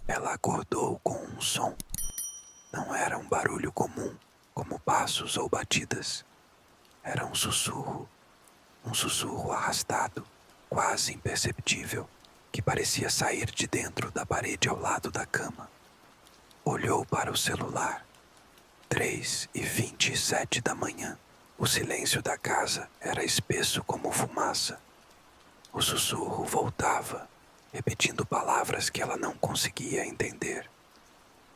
Ela acordou com um som. Não era um barulho comum, como passos ou batidas. Era um sussurro arrastado, quase imperceptível, que parecia sair de dentro da parede ao lado da cama. Olhou para o celular. 3h27 da manhã. O silêncio da casa era espesso como fumaça. O sussurro voltava, repetindo palavras que ela não conseguia entender.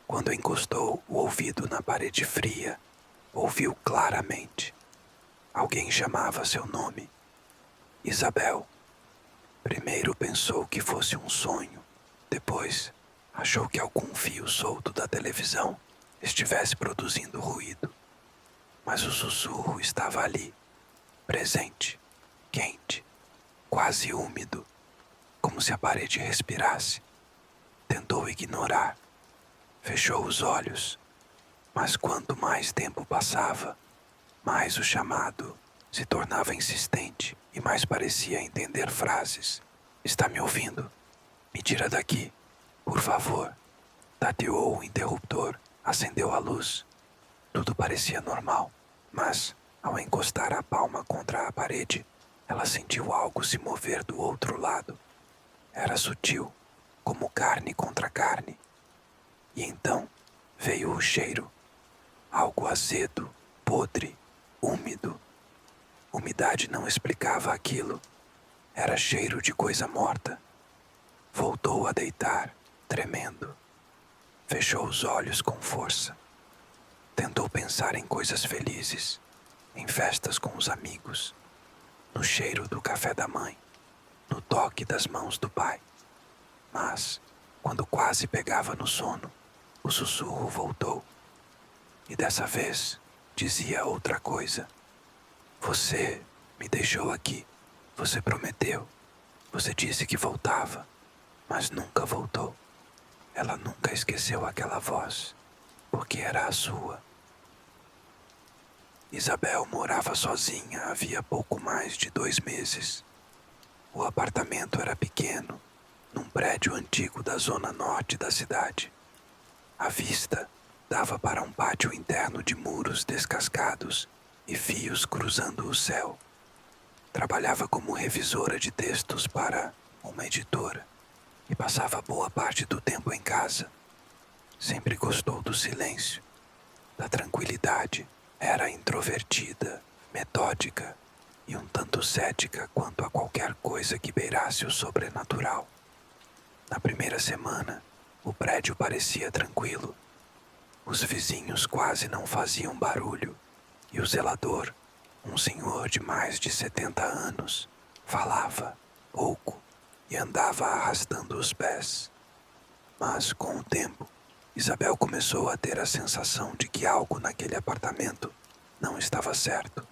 Quando encostou o ouvido na parede fria, ouviu claramente. Alguém chamava seu nome. Isabel. Primeiro pensou que fosse um sonho. Depois, achou que algum fio solto da televisão estivesse produzindo ruído. Mas o sussurro estava ali, presente, quente, quase úmido, como se a parede respirasse. Tentou ignorar. Fechou os olhos. Mas quanto mais tempo passava, mais o chamado se tornava insistente e mais parecia entender frases. Está me ouvindo? Me tira daqui, por favor. Tateou o interruptor, acendeu a luz. Tudo parecia normal, mas, ao encostar a palma contra a parede, ela sentiu algo se mover do outro lado. Era sutil, como carne contra carne. E então veio o cheiro. Algo azedo, podre, úmido. Umidade não explicava aquilo. Era cheiro de coisa morta. Voltou a deitar, tremendo. Fechou os olhos com força. Tentou pensar em coisas felizes, em festas com os amigos, no cheiro do café da mãe, no toque das mãos do pai. Mas, quando quase pegava no sono, o sussurro voltou. E dessa vez, dizia outra coisa. Você me deixou aqui. Você prometeu. Você disse que voltava, mas nunca voltou. Ela nunca esqueceu aquela voz, porque era a sua. Isabel morava sozinha havia pouco mais de 2 meses. O apartamento era pequeno, num prédio antigo da zona norte da cidade. A vista dava para um pátio interno de muros descascados e fios cruzando o céu. Trabalhava como revisora de textos para uma editora e passava boa parte do tempo em casa. Sempre gostou do silêncio, da tranquilidade. Era introvertida, metódica e um tanto cética quanto a qualquer coisa que beirasse o sobrenatural. Na primeira semana, o prédio parecia tranquilo. Os vizinhos quase não faziam barulho e o zelador, um senhor de mais de 70 anos, falava pouco e andava arrastando os pés. Mas, com o tempo, Isabel começou a ter a sensação de que algo naquele apartamento não estava certo.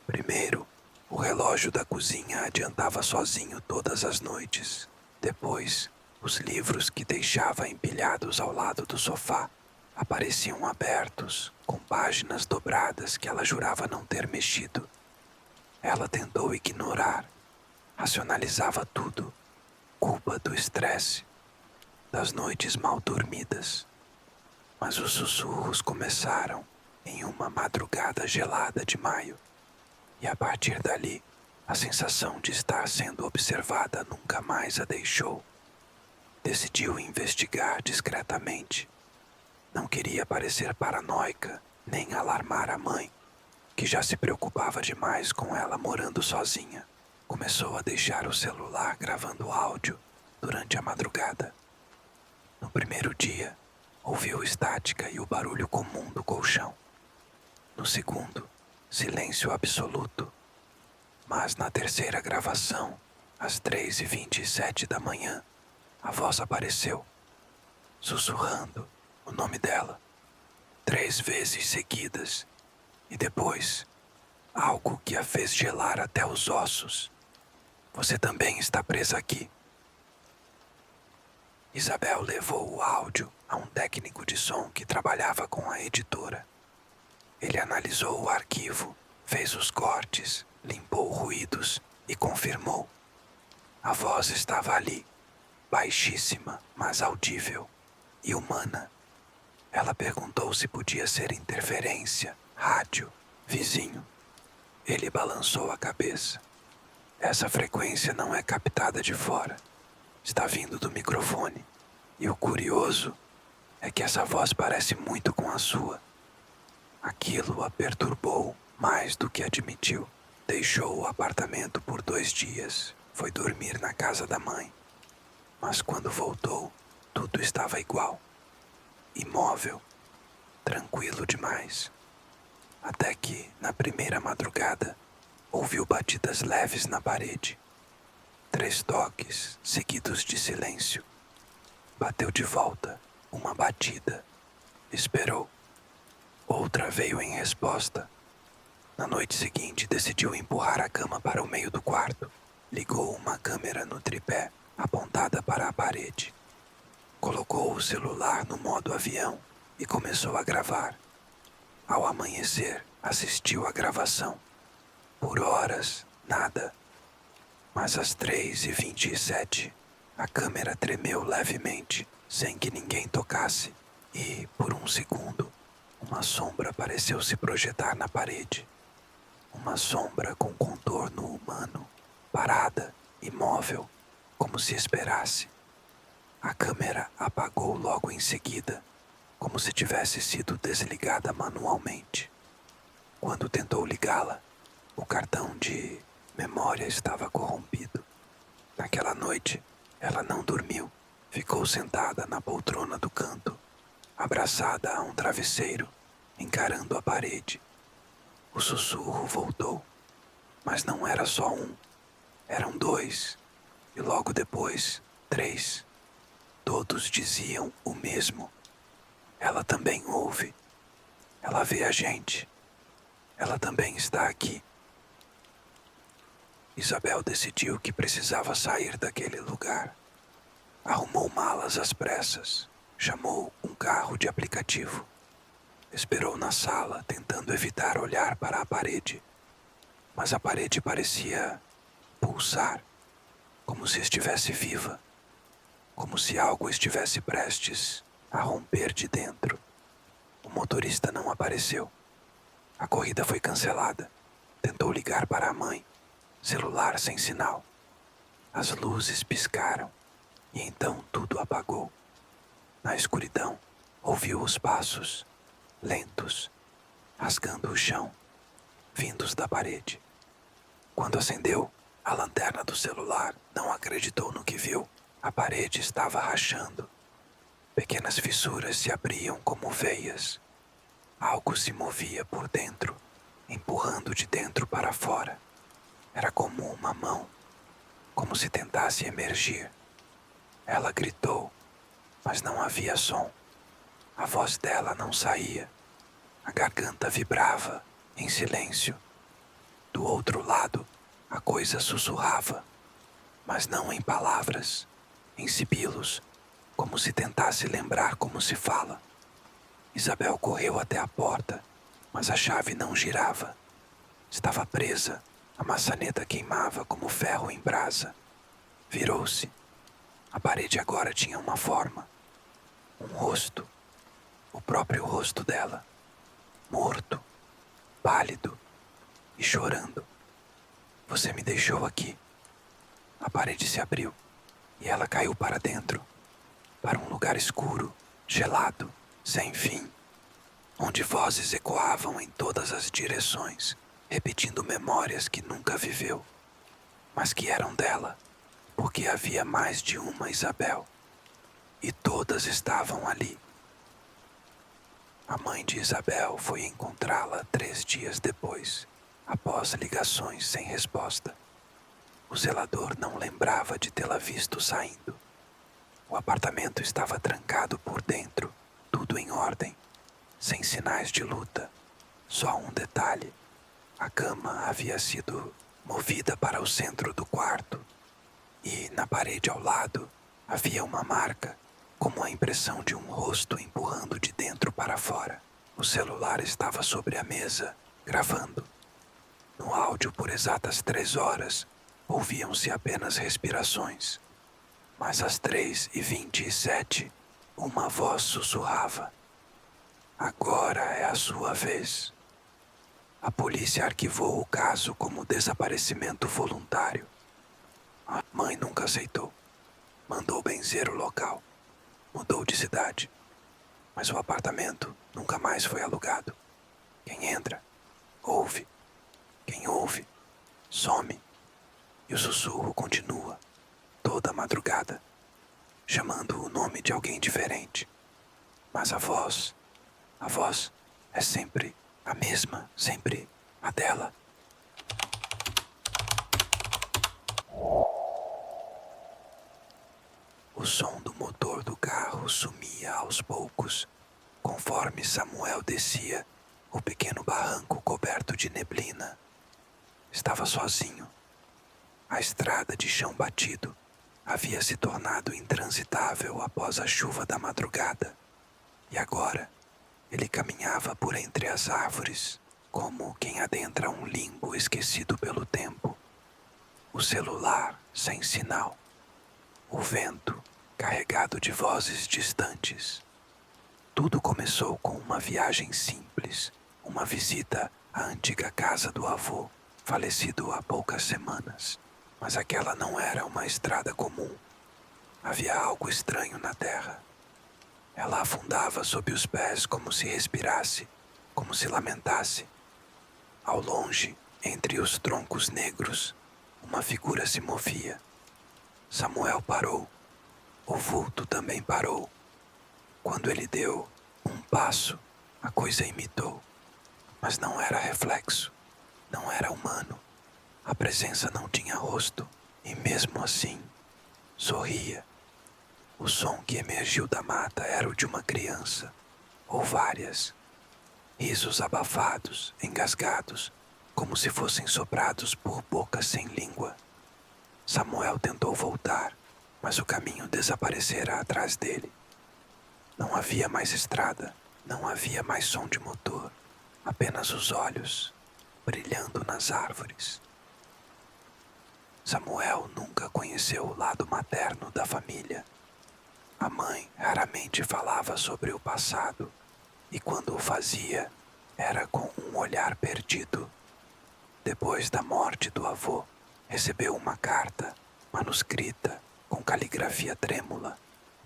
Primeiro, o relógio da cozinha adiantava sozinho todas as noites. Depois, os livros que deixava empilhados ao lado do sofá apareciam abertos, com páginas dobradas que ela jurava não ter mexido. Ela tentou ignorar, racionalizava tudo. Culpa do estresse, das noites mal dormidas. Mas os sussurros começaram em uma madrugada gelada de maio. E a partir dali, a sensação de estar sendo observada nunca mais a deixou. Decidiu investigar discretamente. Não queria parecer paranoica, nem alarmar a mãe, que já se preocupava demais com ela morando sozinha. Começou a deixar o celular gravando áudio durante a madrugada. No primeiro dia, ouviu estática e o barulho comum do colchão. No segundo, silêncio absoluto. Mas na terceira gravação, às 3h27 da manhã, a voz apareceu, sussurrando o nome dela, 3 vezes seguidas, e depois, algo que a fez gelar até os ossos. Você também está presa aqui. Isabel levou o áudio a um técnico de som que trabalhava com a editora. Ele analisou o arquivo, fez os cortes, limpou ruídos e confirmou. A voz estava ali, baixíssima, mas audível e humana. Ela perguntou se podia ser interferência, rádio, vizinho. Ele balançou a cabeça. Essa frequência não é captada de fora. Está vindo do microfone. E o curioso é que essa voz parece muito com a sua. Aquilo a perturbou mais do que admitiu. Deixou o apartamento por 2 dias. Foi dormir na casa da mãe. Mas quando voltou, tudo estava igual. Imóvel. Tranquilo demais. Até que, na primeira madrugada, ouviu batidas leves na parede. 3 toques, seguidos de silêncio. Bateu de volta, uma batida. Esperou. Outra veio em resposta. Na noite seguinte, decidiu empurrar a cama para o meio do quarto. Ligou uma câmera no tripé, apontada para a parede. Colocou o celular no modo avião e começou a gravar. Ao amanhecer, assistiu à gravação. Por horas, nada. Mas às 3h27, a câmera tremeu levemente, sem que ninguém tocasse, e, por um segundo, uma sombra pareceu se projetar na parede. Uma sombra com contorno humano, parada, imóvel, como se esperasse. A câmera apagou logo em seguida, como se tivesse sido desligada manualmente. Quando tentou ligá-la, o cartão de memória estava corrompido. Naquela noite, ela não dormiu. Ficou sentada na poltrona do canto, abraçada a um travesseiro, encarando a parede. O sussurro voltou, mas não era só um. Eram 2, e logo depois, 3. Todos diziam o mesmo. Ela também ouve. Ela vê a gente. Ela também está aqui. Isabel decidiu que precisava sair daquele lugar. Arrumou malas às pressas. Chamou um carro de aplicativo. Esperou na sala, tentando evitar olhar para a parede. Mas a parede parecia pulsar, como se estivesse viva, como se algo estivesse prestes a romper de dentro. O motorista não apareceu. A corrida foi cancelada. Tentou ligar para a mãe. Celular sem sinal. As luzes piscaram e então tudo apagou. Na escuridão, ouviu os passos, lentos, rasgando o chão, vindos da parede. Quando acendeu a lanterna do celular, não acreditou no que viu. A parede estava rachando. Pequenas fissuras se abriam como veias. Algo se movia por dentro, empurrando de dentro para fora. Era como uma mão, como se tentasse emergir. Ela gritou, mas não havia som. A voz dela não saía. A garganta vibrava, em silêncio. Do outro lado, a coisa sussurrava, mas não em palavras, em sibilos, como se tentasse lembrar como se fala. Isabel correu até a porta, mas a chave não girava. Estava presa, a maçaneta queimava como ferro em brasa. Virou-se. A parede agora tinha uma forma, um rosto, o próprio rosto dela, morto, pálido e chorando. Você me deixou aqui. A parede se abriu e ela caiu para dentro, para um lugar escuro, gelado, sem fim, onde vozes ecoavam em todas as direções, repetindo memórias que nunca viveu, mas que eram dela, porque havia mais de uma Isabel, e todas estavam ali. A mãe de Isabel foi encontrá-la 3 dias depois, após ligações sem resposta. O zelador não lembrava de tê-la visto saindo. O apartamento estava trancado por dentro, tudo em ordem, sem sinais de luta. Só um detalhe: a cama havia sido movida para o centro do quarto, e na parede ao lado havia uma marca, como a impressão de um rosto empurrando de dentro para fora. O celular estava sobre a mesa, gravando. No áudio, por exatas 3 horas, ouviam-se apenas respirações. Mas às 3h27, uma voz sussurrava: agora é a sua vez. A polícia arquivou o caso como desaparecimento voluntário. A mãe nunca aceitou. Mandou benzer o local. Mudou de cidade. Mas o apartamento nunca mais foi alugado. Quem entra, ouve. Quem ouve, some. E o sussurro continua, toda madrugada, chamando o nome de alguém diferente. Mas a voz é sempre a mesma, sempre a dela. O som do motor do carro sumia aos poucos, conforme Samuel descia o pequeno barranco coberto de neblina. Estava sozinho. A estrada de chão batido havia se tornado intransitável após a chuva da madrugada. E agora, ele caminhava por entre as árvores, como quem adentra um limbo esquecido pelo tempo. O celular sem sinal. O vento carregado de vozes distantes. Tudo começou com uma viagem simples, uma visita à antiga casa do avô, falecido há poucas semanas. Mas aquela não era uma estrada comum. Havia algo estranho na terra. Ela afundava sob os pés como se respirasse, como se lamentasse. Ao longe, entre os troncos negros, uma figura se movia. Samuel parou. O vulto também parou. Quando ele deu um passo, a coisa imitou. Mas não era reflexo, não era humano. A presença não tinha rosto, e mesmo assim, sorria. O som que emergiu da mata era o de uma criança, ou várias. Risos abafados, engasgados, como se fossem soprados por bocas sem língua. Samuel tentou voltar, mas o caminho desaparecera atrás dele. Não havia mais estrada, não havia mais som de motor, apenas os olhos, brilhando nas árvores. Samuel nunca conheceu o lado materno da família. A mãe raramente falava sobre o passado, e quando o fazia, era com um olhar perdido. Depois da morte do avô, recebeu uma carta, manuscrita, com caligrafia trêmula,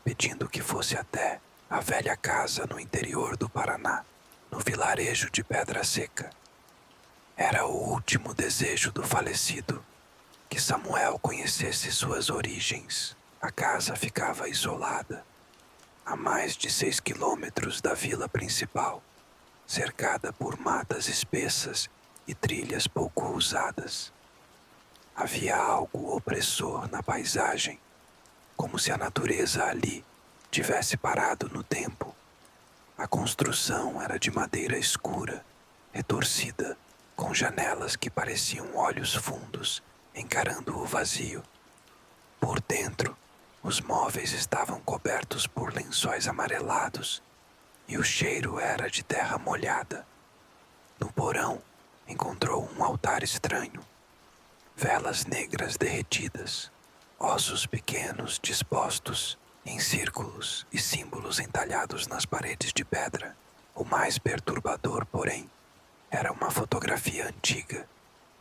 pedindo que fosse até a velha casa no interior do Paraná, no vilarejo de Pedra Seca. Era o último desejo do falecido, que Samuel conhecesse suas origens. A casa ficava isolada, a mais de 6 quilômetros da vila principal, cercada por matas espessas e trilhas pouco usadas. Havia algo opressor na paisagem, como se a natureza ali tivesse parado no tempo. A construção era de madeira escura, retorcida, com janelas que pareciam olhos fundos encarando o vazio. Por dentro, os móveis estavam cobertos por lençóis amarelados e o cheiro era de terra molhada. No porão, encontrou um altar estranho, velas negras derretidas, ossos pequenos dispostos em círculos e símbolos entalhados nas paredes de pedra. O mais perturbador, porém, era uma fotografia antiga,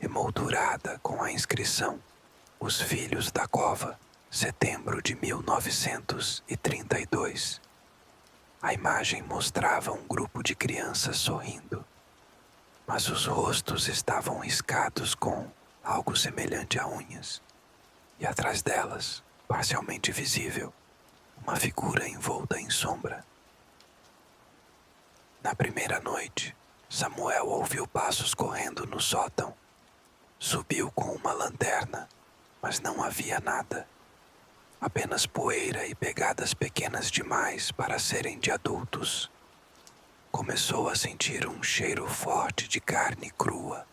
emoldurada com a inscrição: Os Filhos da Cova, setembro de 1932. A imagem mostrava um grupo de crianças sorrindo, mas os rostos estavam riscados com algo semelhante a unhas, e atrás delas, parcialmente visível, uma figura envolta em sombra. Na primeira noite, Samuel ouviu passos correndo no sótão. Subiu com uma lanterna, mas não havia nada. Apenas poeira e pegadas pequenas demais para serem de adultos. Começou a sentir um cheiro forte de carne crua,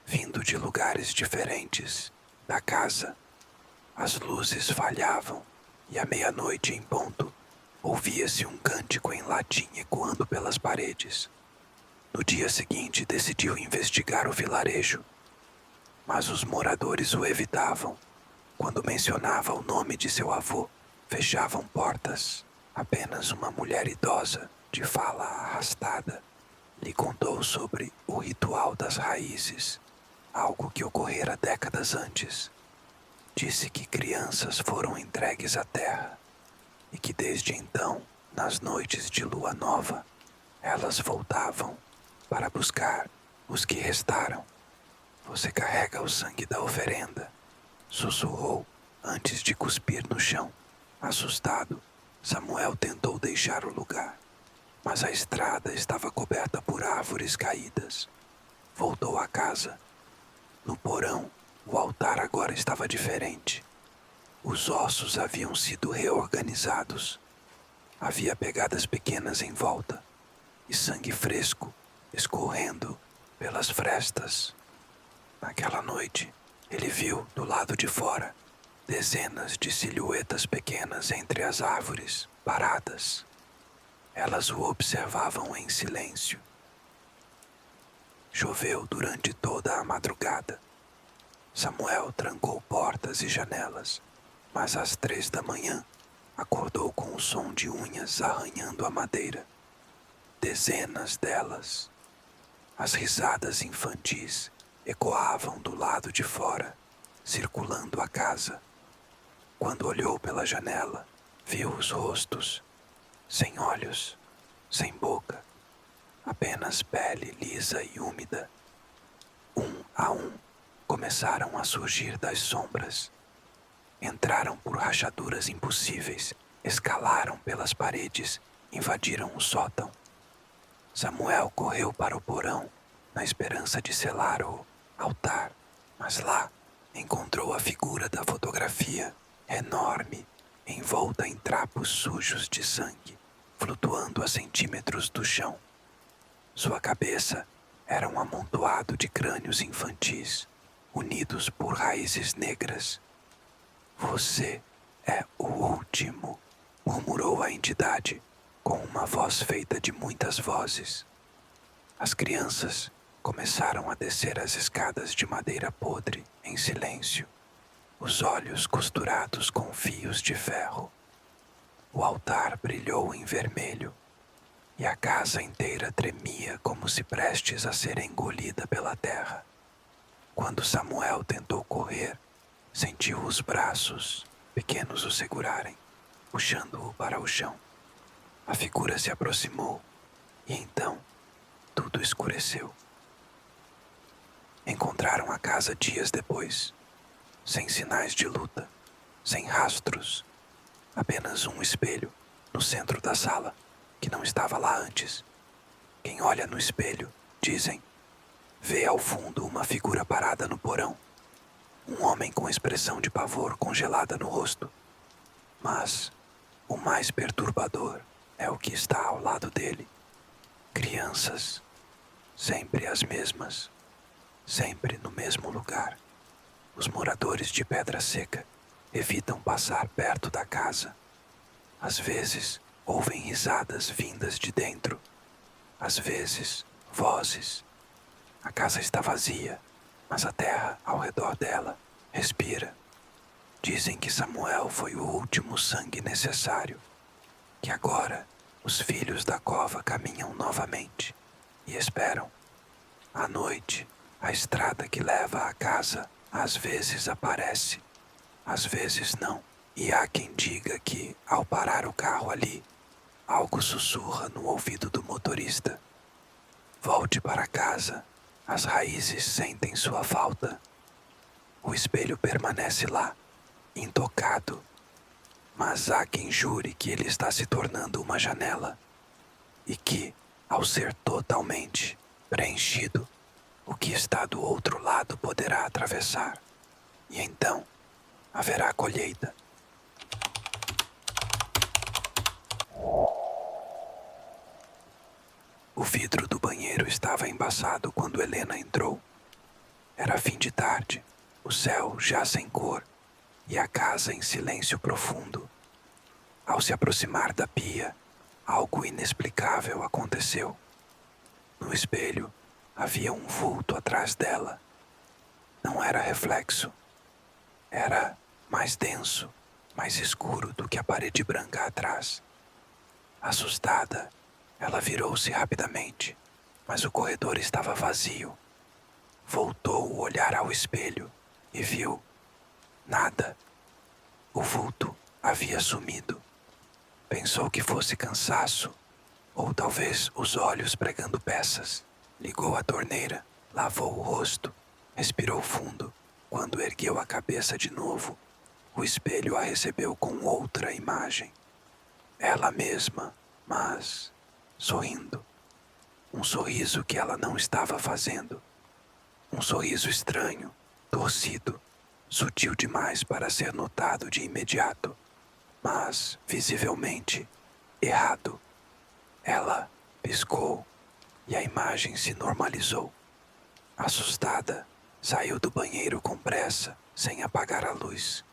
vindo de lugares diferentes da casa. As luzes falhavam e à meia-noite em ponto, ouvia-se um cântico em latim ecoando pelas paredes. No dia seguinte decidiu investigar o vilarejo, mas os moradores o evitavam quando mencionava o nome de seu avô. fechavam portas. Apenas uma mulher idosa, de fala arrastada, lhe contou sobre o ritual das raízes, algo que ocorrera décadas antes. Disse que crianças foram entregues à terra e que desde então, nas noites de lua nova, elas voltavam para buscar os que restaram. Você carrega o sangue da oferenda, sussurrou antes de cuspir no chão. Assustado, Samuel tentou deixar o lugar, mas a estrada estava coberta por árvores caídas. Voltou à casa. No porão, o altar agora estava diferente. Os ossos haviam sido reorganizados. Havia pegadas pequenas em volta e sangue fresco escorrendo pelas frestas. Naquela noite, ele viu, do lado de fora, dezenas de silhuetas pequenas entre as árvores, paradas. Elas o observavam em silêncio. Choveu durante toda a madrugada. Samuel trancou portas e janelas, mas às 3 da manhã acordou com o som de unhas arranhando a madeira. Dezenas delas. As risadas infantis ecoavam do lado de fora, circulando a casa. Quando olhou pela janela, viu os rostos, sem olhos, sem boca, apenas pele lisa e úmida. Um a um, começaram a surgir das sombras. Entraram por rachaduras impossíveis, escalaram pelas paredes, invadiram o sótão. Samuel correu para o porão, na esperança de selar o altar, mas lá encontrou a figura da fotografia, enorme, envolta em trapos sujos de sangue, flutuando a centímetros do chão. Sua cabeça era um amontoado de crânios infantis, unidos por raízes negras. Você é o último, murmurou a entidade, com uma voz feita de muitas vozes. As crianças começaram a descer as escadas de madeira podre, em silêncio, os olhos costurados com fios de ferro. O altar brilhou em vermelho, e a casa inteira tremia como se prestes a ser engolida pela terra. Quando Samuel tentou correr, sentiu os braços pequenos o segurarem, puxando-o para o chão. A figura se aproximou, e então tudo escureceu. Encontraram a casa dias depois, sem sinais de luta, sem rastros, apenas um espelho no centro da sala, que não estava lá antes. Quem olha no espelho, dizem, vê ao fundo uma figura parada no porão, um homem com expressão de pavor congelada no rosto. Mas o mais perturbador é o que está ao lado dele. Crianças, sempre as mesmas, sempre no mesmo lugar. Os moradores de Pedra Seca evitam passar perto da casa. Às vezes, ouvem risadas vindas de dentro. Às vezes, vozes. A casa está vazia, mas a terra ao redor dela respira. Dizem que Samuel foi o último sangue necessário, que agora os filhos da cova caminham novamente e esperam. À noite, a estrada que leva à casa às vezes aparece, às vezes não. E há quem diga que, ao parar o carro ali, algo sussurra no ouvido do motorista. Volte para casa, as raízes sentem sua falta. O espelho permanece lá, intocado, mas há quem jure que ele está se tornando uma janela e que, ao ser totalmente preenchido, o que está do outro lado poderá atravessar, e então haverá colheita. O vidro do banheiro estava embaçado quando Helena entrou. Era fim de tarde, o céu já sem cor e a casa em silêncio profundo. Ao se aproximar da pia, algo inexplicável aconteceu. No espelho, havia um vulto atrás dela. Não era reflexo. Era mais denso, mais escuro do que a parede branca atrás. Assustada, ela virou-se rapidamente, mas o corredor estava vazio. Voltou o olhar ao espelho e viu nada. O vulto havia sumido. Pensou que fosse cansaço, ou talvez os olhos pregando peças. Ligou a torneira, lavou o rosto, respirou fundo. Quando ergueu a cabeça de novo, o espelho a recebeu com outra imagem. Ela mesma, mas sorrindo. Um sorriso que ela não estava fazendo. Um sorriso estranho, torcido, sutil demais para ser notado de imediato, mas visivelmente errado. Ela piscou e a imagem se normalizou. Assustada, saiu do banheiro com pressa, sem apagar a luz.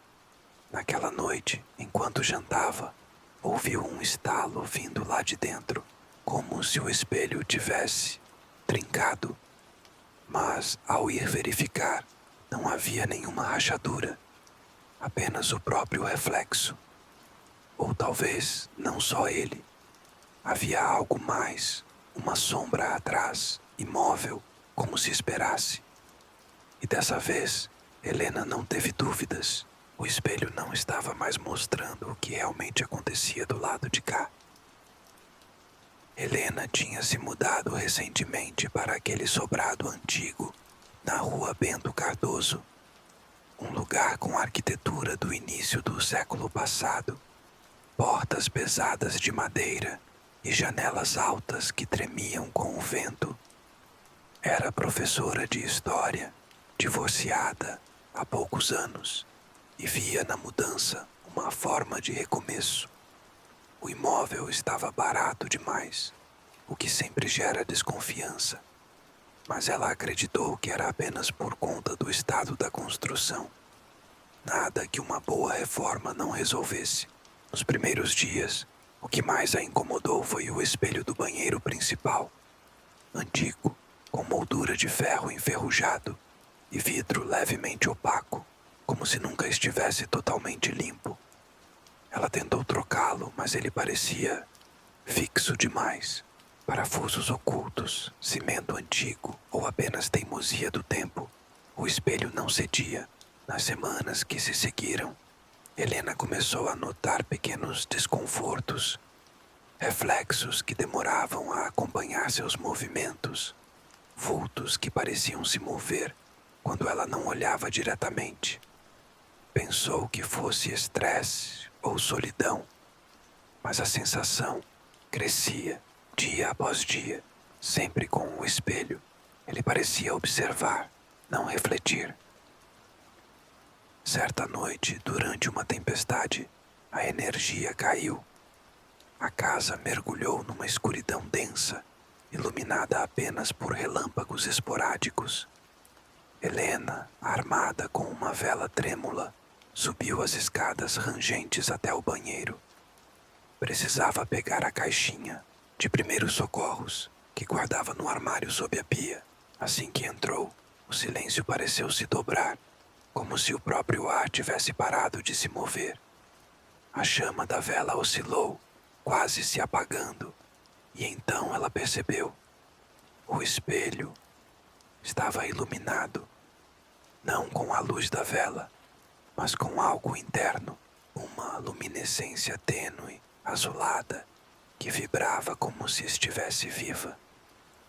Naquela noite, enquanto jantava, ouviu um estalo vindo lá de dentro, como se o espelho tivesse trincado. Mas, ao ir verificar, não havia nenhuma rachadura, apenas o próprio reflexo. Ou talvez não só ele. Havia algo mais, uma sombra atrás, imóvel, como se esperasse. E dessa vez, Helena não teve dúvidas. O espelho não estava mais mostrando o que realmente acontecia do lado de cá. Helena tinha se mudado recentemente para aquele sobrado antigo, na rua Bento Cardoso. Um lugar com arquitetura do início do século passado. Portas pesadas de madeira e janelas altas que tremiam com o vento. Era professora de história, divorciada há poucos anos, e via na mudança uma forma de recomeço. O imóvel estava barato demais, o que sempre gera desconfiança, mas ela acreditou que era apenas por conta do estado da construção. Nada que uma boa reforma não resolvesse. Nos primeiros dias, o que mais a incomodou foi o espelho do banheiro principal. Antigo, com moldura de ferro enferrujado e vidro levemente opaco, como se nunca estivesse totalmente limpo. Ela tentou trocá-lo, mas ele parecia fixo demais. Parafusos ocultos, cimento antigo ou apenas teimosia do tempo. O espelho não cedia. Nas semanas que se seguiram, Helena começou a notar pequenos desconfortos, reflexos que demoravam a acompanhar seus movimentos, vultos que pareciam se mover quando ela não olhava diretamente. Pensou que fosse estresse ou solidão, mas a sensação crescia dia após dia, sempre com o espelho. Ele parecia observar, não refletir. Certa noite, durante uma tempestade, a energia caiu. A casa mergulhou numa escuridão densa, iluminada apenas por relâmpagos esporádicos. Helena, armada com uma vela trêmula, subiu as escadas rangentes até o banheiro. Precisava pegar a caixinha de primeiros socorros que guardava no armário sob a pia. Assim que entrou, o silêncio pareceu se dobrar, como se o próprio ar tivesse parado de se mover. A chama da vela oscilou, quase se apagando, e então ela percebeu. O espelho estava iluminado, não com a luz da vela, mas com algo interno, uma luminescência tênue, azulada, que vibrava como se estivesse viva.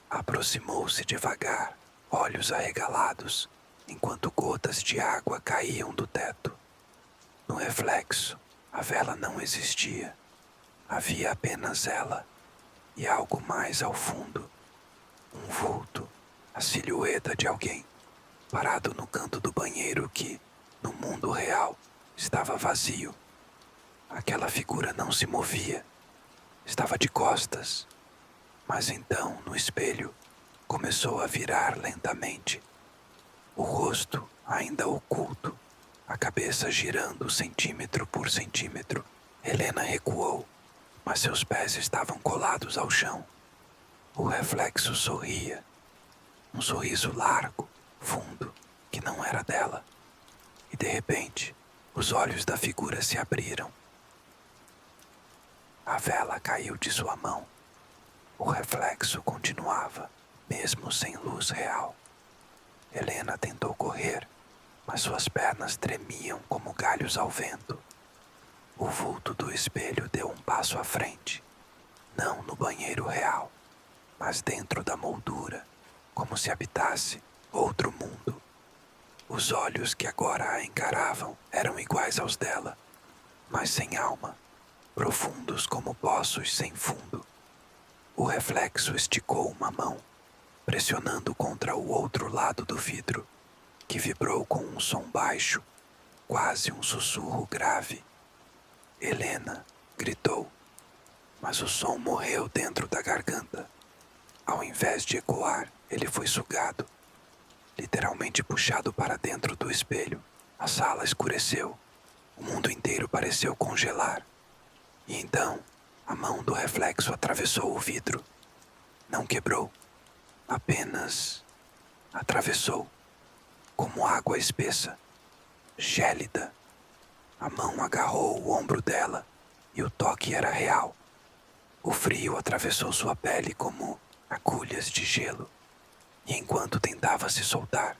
Aproximou-se devagar, olhos arregalados, enquanto gotas de água caíam do teto. No reflexo, a vela não existia. Havia apenas ela e algo mais ao fundo. Um vulto, a silhueta de alguém, parado no canto do banheiro que, no mundo real, estava vazio. Aquela figura não se movia. Estava de costas. Mas então, no espelho, começou a virar lentamente. O rosto ainda oculto, a cabeça girando centímetro por centímetro. Helena recuou, mas seus pés estavam colados ao chão. O reflexo sorria, um sorriso largo, fundo, que não era dela. E de repente, Os olhos da figura se abriram. A vela caiu de sua mão. O reflexo continuava, mesmo sem luz real. Helena tentou correr, mas suas pernas tremiam como galhos ao vento. O vulto do espelho deu um passo à frente, não no banheiro real, mas dentro da moldura, como se habitasse outro mundo. Os olhos que agora a encaravam eram iguais aos dela, mas sem alma, profundos como poços sem fundo. O reflexo esticou uma mão, pressionando contra o outro lado do vidro, que vibrou com um som baixo, quase um sussurro grave. Helena gritou, mas o som morreu dentro da garganta. Ao invés de ecoar, ele foi sugado, literalmente puxado para dentro do espelho. A sala escureceu. O mundo inteiro pareceu congelar. E então, a mão do reflexo atravessou o vidro. Não quebrou, apenas atravessou, como água espessa, gélida. A mão agarrou o ombro dela e o toque era real. O frio atravessou sua pele como agulhas de gelo. E enquanto tentava se soltar,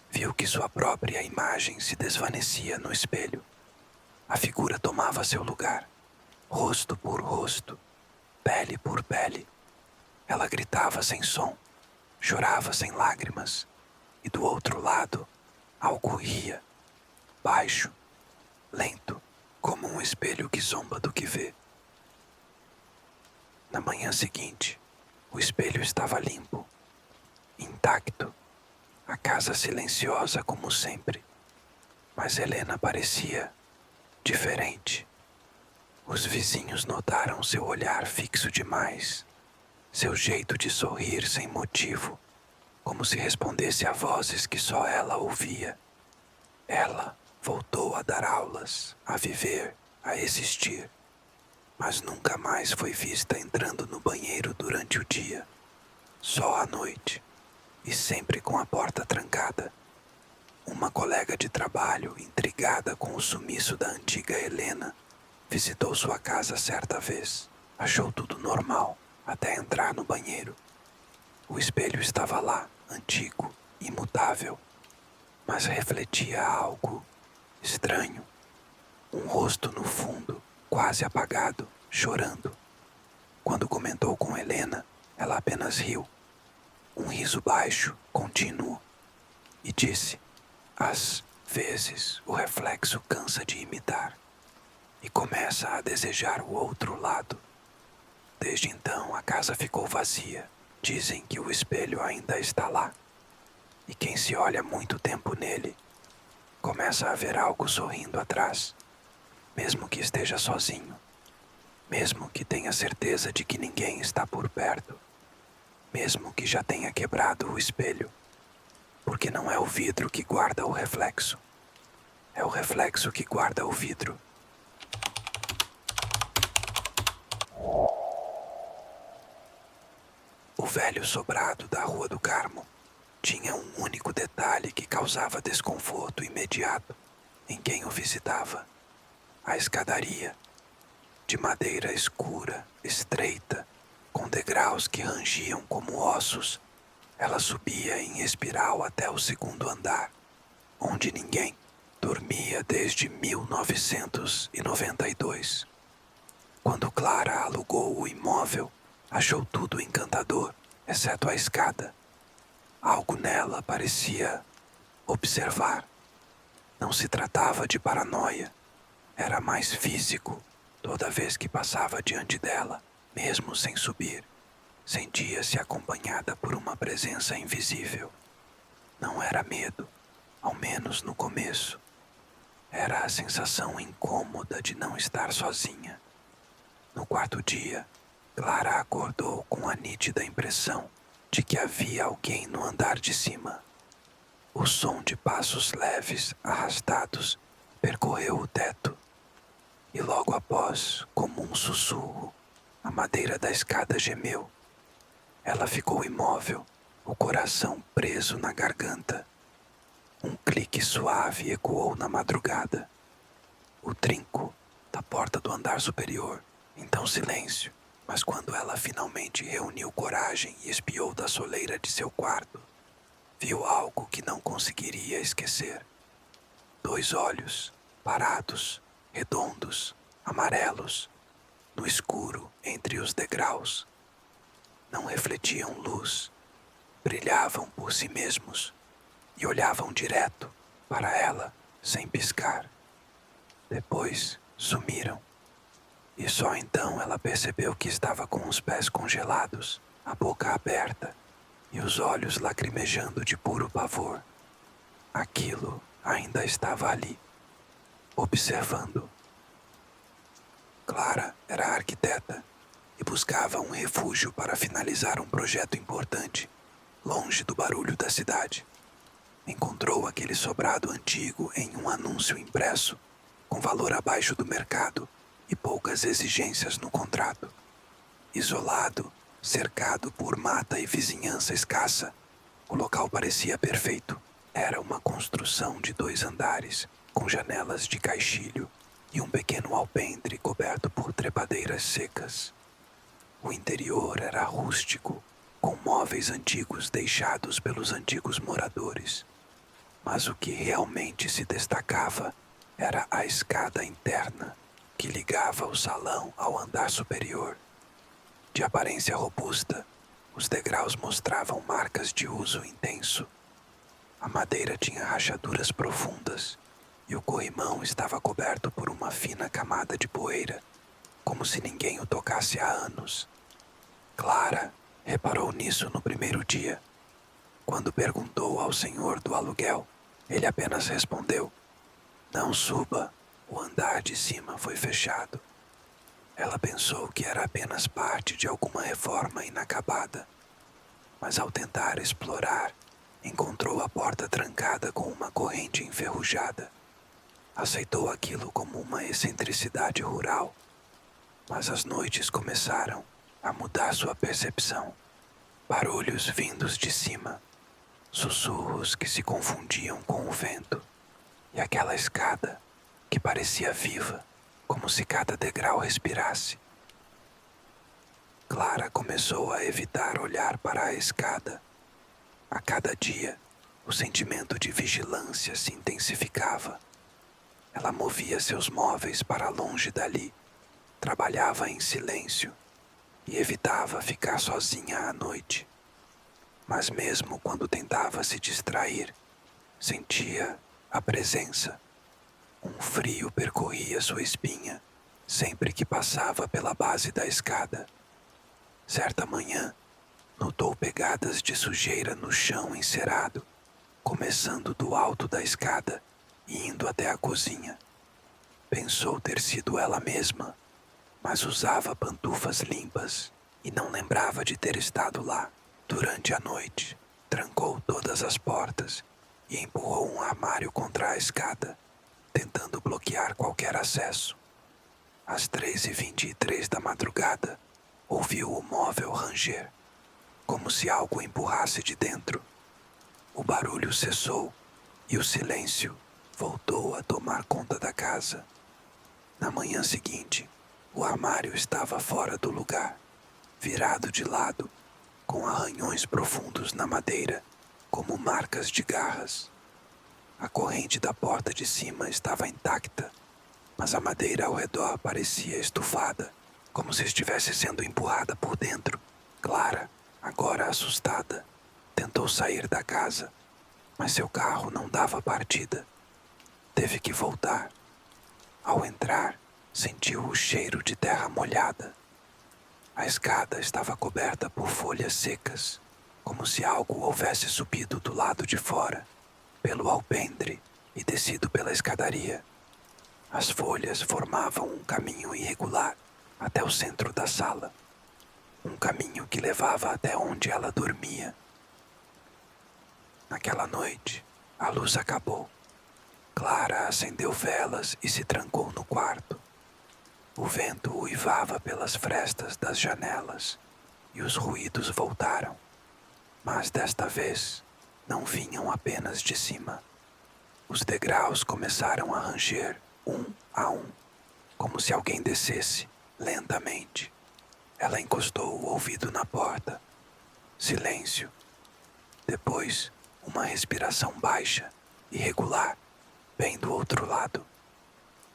viu que sua própria imagem se desvanecia no espelho. A figura tomava seu lugar, rosto por rosto, pele por pele. Ela gritava sem som, chorava sem lágrimas, e do outro lado, algo ria, baixo, lento, como um espelho que zomba do que vê. Na manhã seguinte, o espelho estava limpo, intacto, a casa silenciosa como sempre, mas Helena parecia diferente. Os vizinhos notaram seu olhar fixo demais, seu jeito de sorrir sem motivo, como se respondesse a vozes que só ela ouvia. Ela voltou a dar aulas, a viver, a existir, mas nunca mais foi vista entrando no banheiro durante o dia, só à noite, e sempre com a porta trancada. Uma colega de trabalho, intrigada com o sumiço da antiga Helena, visitou sua casa certa vez. Achou tudo normal, até entrar no banheiro. O espelho estava lá, antigo, imutável, mas refletia algo estranho. Um rosto no fundo, quase apagado, chorando. Quando comentou com Helena, ela apenas riu. Um riso baixo, contínuo, e disse: às vezes o reflexo cansa de imitar e começa a desejar o outro lado. Desde então a casa ficou vazia. Dizem que o espelho ainda está lá. E quem se olha muito tempo nele, começa a ver algo sorrindo atrás, mesmo que esteja sozinho, mesmo que tenha certeza de que ninguém está por perto, mesmo que já tenha quebrado o espelho, porque não é o vidro que guarda o reflexo, é o reflexo que guarda o vidro. O velho sobrado da Rua do Carmo tinha um único detalhe que causava desconforto imediato em quem o visitava: a escadaria, de madeira escura, estreita, com degraus que rangiam como ossos. Ela subia em espiral até o segundo andar, onde ninguém dormia desde 1992. Quando Clara alugou o imóvel, achou tudo encantador, exceto a escada. Algo nela parecia observar. Não se tratava de paranoia, era mais físico. Toda vez que passava diante dela, mesmo sem subir, sentia-se acompanhada por uma presença invisível. Não era medo, ao menos no começo. Era a sensação incômoda de não estar sozinha. No quarto dia, Clara acordou com a nítida impressão de que havia alguém no andar de cima. O som de passos leves, arrastados, percorreu o teto. E logo após, como um sussurro, a madeira da escada gemeu. Ela ficou imóvel, o coração preso na garganta. Um clique suave ecoou na madrugada. andar superior, então silêncio. Mas quando ela finalmente reuniu coragem e espiou da soleira de seu quarto, viu algo que não conseguiria esquecer. 2 olhos, parados, redondos, amarelos, no escuro entre os degraus. Não refletiam luz, brilhavam por si mesmos e olhavam direto para ela sem piscar. Depois sumiram, e só então ela percebeu que estava com os pés congelados, a boca aberta e os olhos lacrimejando de puro pavor. Aquilo ainda estava ali, observando. Clara era arquiteta e buscava um refúgio para finalizar um projeto importante, longe do barulho da cidade. Encontrou aquele sobrado antigo em um anúncio impresso, com valor abaixo do mercado e poucas exigências no contrato. Isolado, cercado por mata e vizinhança escassa, o local parecia perfeito. Era uma construção de 2 andares, com janelas de caixilho e um pequeno alpendre coberto por trepadeiras secas. O interior era rústico, com móveis antigos deixados pelos antigos moradores. Mas o que realmente se destacava era a escada interna, que ligava o salão ao andar superior. De aparência robusta, os degraus mostravam marcas de uso intenso. A madeira tinha rachaduras profundas e o corrimão estava coberto por uma fina camada de poeira, como se ninguém o tocasse há anos. Clara reparou nisso no primeiro dia. Quando perguntou ao senhor do aluguel, ele apenas respondeu: "Não suba, o andar de cima foi fechado." Ela pensou que era apenas parte de alguma reforma inacabada, mas ao tentar explorar, encontrou a porta trancada com uma corrente enferrujada. Aceitou aquilo como uma excentricidade rural, mas as noites começaram a mudar sua percepção. Barulhos vindos de cima, sussurros que se confundiam com o vento, e aquela escada que parecia viva, como se cada degrau respirasse. Clara começou a evitar olhar para a escada. A cada dia, o sentimento de vigilância se intensificava. Ela movia seus móveis para longe dali, trabalhava em silêncio e evitava ficar sozinha à noite. Mas mesmo quando tentava se distrair, sentia a presença. Um frio percorria sua espinha sempre que passava pela base da escada. Certa manhã, notou pegadas de sujeira no chão encerado, começando do alto da escada e indo até a cozinha. Pensou ter sido ela mesma, mas usava pantufas limpas e não lembrava de ter estado lá. Durante a noite, trancou todas as portas e empurrou um armário contra a escada, tentando bloquear qualquer acesso. Às 3h23 da madrugada, ouviu o móvel ranger, como se algo empurrasse de dentro. O barulho cessou e o silêncio voltou a tomar conta da casa. Na manhã seguinte, o armário estava fora do lugar, virado de lado, com arranhões profundos na madeira, como marcas de garras. A corrente da porta de cima estava intacta, mas a madeira ao redor parecia estufada, como se estivesse sendo empurrada por dentro. Clara, agora assustada, tentou sair da casa, mas seu carro não dava partida. Teve que voltar. Ao entrar, sentiu o cheiro de terra molhada. A escada estava coberta por folhas secas, como se algo houvesse subido do lado de fora, pelo alpendre e descido pela escadaria. As folhas formavam um caminho irregular até o centro da sala, um caminho que levava até onde ela dormia. Naquela noite, a luz acabou. Clara acendeu velas e se trancou no quarto. O vento uivava pelas frestas das janelas e os ruídos voltaram. Mas desta vez, não vinham apenas de cima. Os degraus começaram a ranger, um a um. como se alguém descesse lentamente. Ela encostou o ouvido na porta. Silêncio. Depois, uma respiração baixa, irregular, bem do outro lado.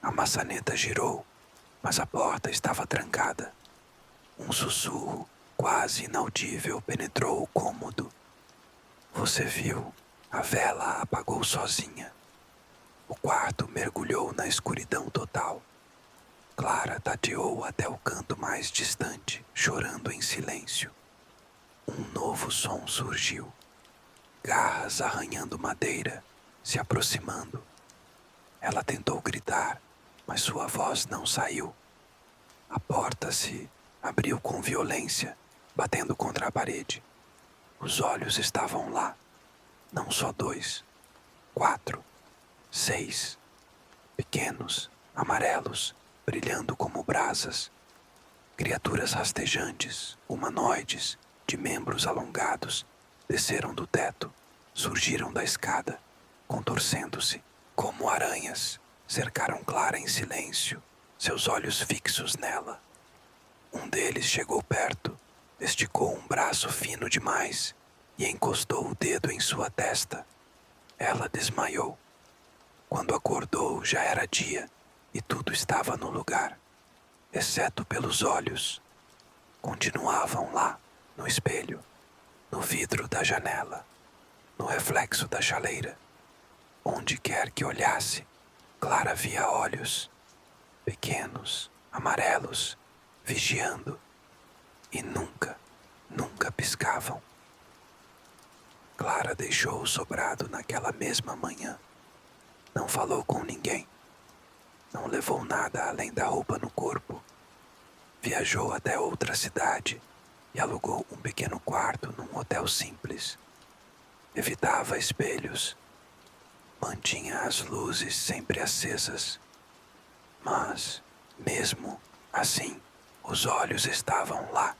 A maçaneta girou, mas a porta estava trancada. Um sussurro quase inaudível penetrou o cômodo. Você viu? A vela apagou sozinha. O quarto mergulhou na escuridão total. Clara tateou até o canto mais distante, chorando em silêncio. Um novo som surgiu. Garras arranhando madeira, se aproximando. Ela tentou gritar, mas sua voz não saiu. A porta se abriu com violência, batendo contra a parede. Os olhos estavam lá. Não só 2, 4, 6. Pequenos, amarelos, brilhando como brasas. Criaturas rastejantes, humanoides, de membros alongados, desceram do teto, surgiram da escada, contorcendo-se, como aranhas, cercaram Clara em silêncio, seus olhos fixos nela. Um deles chegou perto, esticou um braço fino demais e encostou o dedo em sua testa. Ela desmaiou. Quando acordou, já era dia e tudo estava no lugar, exceto pelos olhos. Continuavam lá, no espelho, no vidro da janela, no reflexo da chaleira. Onde quer que olhasse, Clara via olhos, pequenos, amarelos, vigiando, e nunca piscavam. Clara deixou o sobrado naquela mesma manhã. Não falou com ninguém. Não levou nada além da roupa no corpo. Viajou até outra cidade e alugou um pequeno quarto num hotel simples. Evitava espelhos. Mantinha as luzes sempre acesas. Mas, mesmo assim, os olhos estavam lá,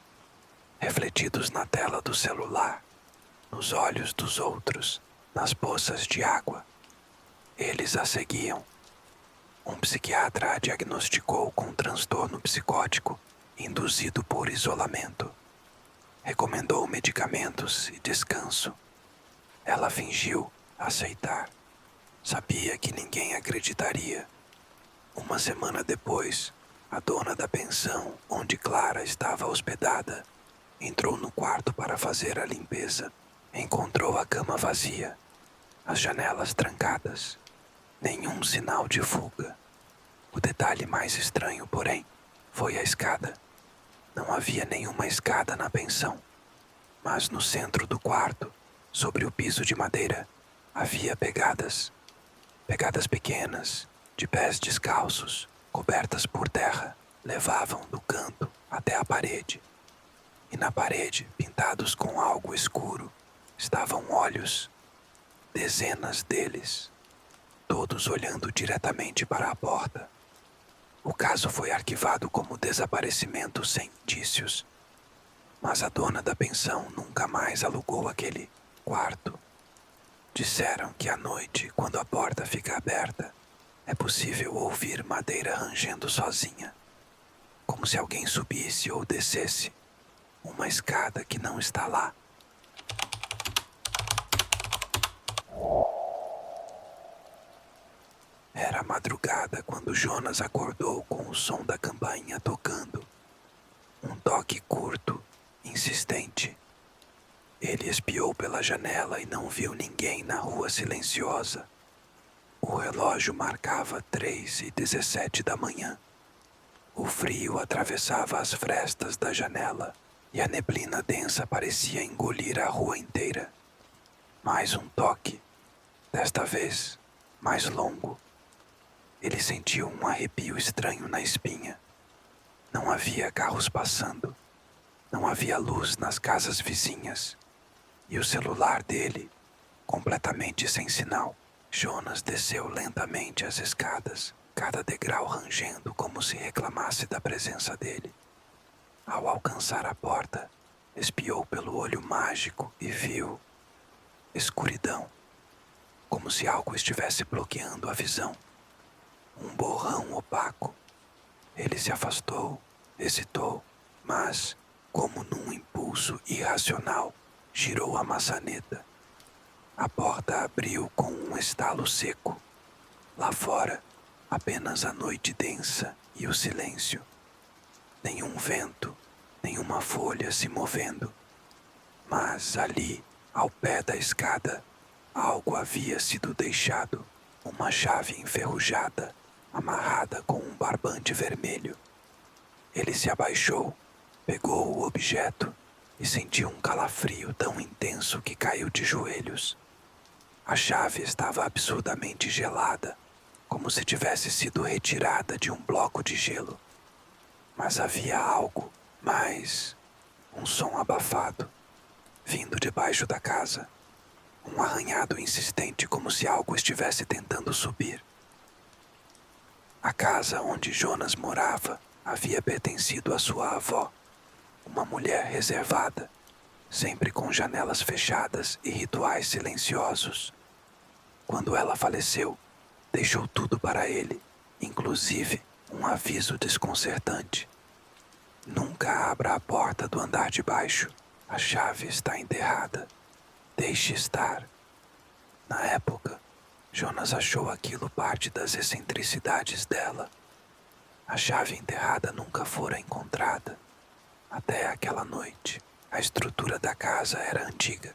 refletidos na tela do celular, nos olhos dos outros, nas poças de água. Eles a seguiam. Um psiquiatra a diagnosticou com transtorno psicótico induzido por isolamento. Recomendou medicamentos e descanso. Ela fingiu aceitar. Sabia que ninguém acreditaria. Uma semana depois, a dona da pensão onde Clara estava hospedada entrou no quarto para fazer a limpeza. Encontrou a cama vazia, as janelas trancadas. Nenhum sinal de fuga. O detalhe mais estranho, porém, foi a escada. Não havia nenhuma escada na pensão, mas no centro do quarto, sobre o piso de madeira, havia pegadas. Pegadas pequenas, de pés descalços, cobertas por terra, levavam do canto até a parede. E na parede, pintados com algo escuro, estavam olhos, dezenas deles, todos olhando diretamente para a porta. O caso foi arquivado como desaparecimento sem indícios, mas a dona da pensão nunca mais alugou aquele quarto. Disseram que à noite, quando a porta fica aberta, é possível ouvir madeira rangendo sozinha, como se alguém subisse ou descesse uma escada que não está lá. Era madrugada quando Jonas acordou com o som da campainha tocando. Um toque curto, insistente. Ele espiou pela janela e não viu ninguém na rua silenciosa. O relógio marcava 3h17 da manhã. O frio atravessava as frestas da janela e a neblina densa parecia engolir a rua inteira. Mais um toque, desta vez mais longo. Ele sentiu um arrepio estranho na espinha. Não havia carros passando. Não havia luz nas casas vizinhas. E o celular dele, completamente sem sinal. Jonas desceu lentamente as escadas, cada degrau rangendo como se reclamasse da presença dele. Ao alcançar a porta, espiou pelo olho mágico e viu escuridão, como se algo estivesse bloqueando a visão. Um borrão opaco, Ele se afastou, hesitou, mas, como num impulso irracional, girou a maçaneta. A porta abriu com um estalo seco. Lá fora, apenas a noite densa e o silêncio. Nenhum vento, nenhuma folha se movendo. Mas ali, ao pé da escada, algo havia sido deixado. Uma chave enferrujada, amarrada com um barbante vermelho. Ele se abaixou, pegou o objeto e sentiu um calafrio tão intenso que caiu de joelhos. A chave estava absurdamente gelada, como se tivesse sido retirada de um bloco de gelo. Mas havia algo mais, um som abafado, vindo de baixo da casa. Um arranhado insistente como se algo estivesse tentando subir. A casa onde Jonas morava havia pertencido à sua avó, uma mulher reservada, sempre com janelas fechadas e rituais silenciosos. Quando ela faleceu, deixou tudo para ele, inclusive um aviso desconcertante. Nunca abra a porta do andar de baixo. A chave está enterrada. Deixe estar. Na época, Jonas achou aquilo parte das excentricidades dela. A chave enterrada nunca fora encontrada. Até aquela noite, a estrutura da casa era antiga,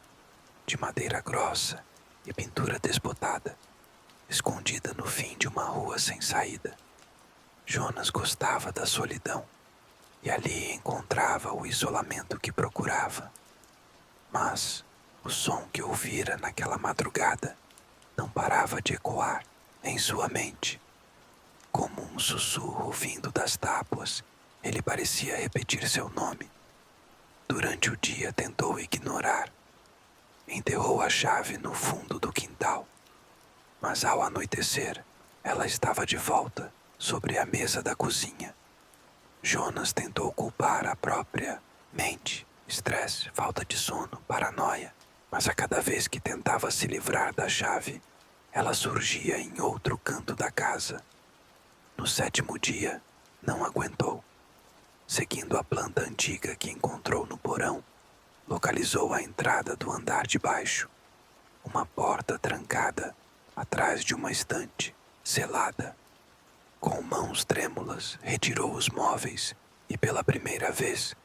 de madeira grossa e pintura desbotada, escondida no fim de uma rua sem saída. Jonas gostava da solidão e ali encontrava o isolamento que procurava. Mas o som que ouvira naquela madrugada não parava de ecoar em sua mente. Como um sussurro vindo das tábuas, ele parecia repetir seu nome. Durante o dia tentou ignorar. Enterrou a chave no fundo do quintal. Mas ao anoitecer, ela estava de volta sobre a mesa da cozinha. Jonas tentou culpar a própria mente, estresse, falta de sono, paranoia. Mas a cada vez que tentava se livrar da chave, ela surgia em outro canto da casa. No 7º dia, não aguentou. Seguindo a planta antiga que encontrou no porão, localizou a entrada do andar de baixo. Uma porta trancada, atrás de uma estante, selada. Com mãos trêmulas, retirou os móveis e pela primeira vez,